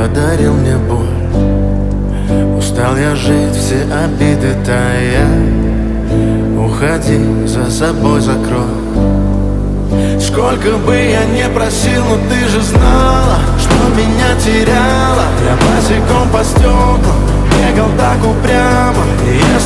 подарил мне боль. Устал я жить, все обиды тая. Уходи, за собой закрой. Сколько бы я не просил, но ты же знала, что меня теряла. Я босиком по стеклам бегал так упрямо, и я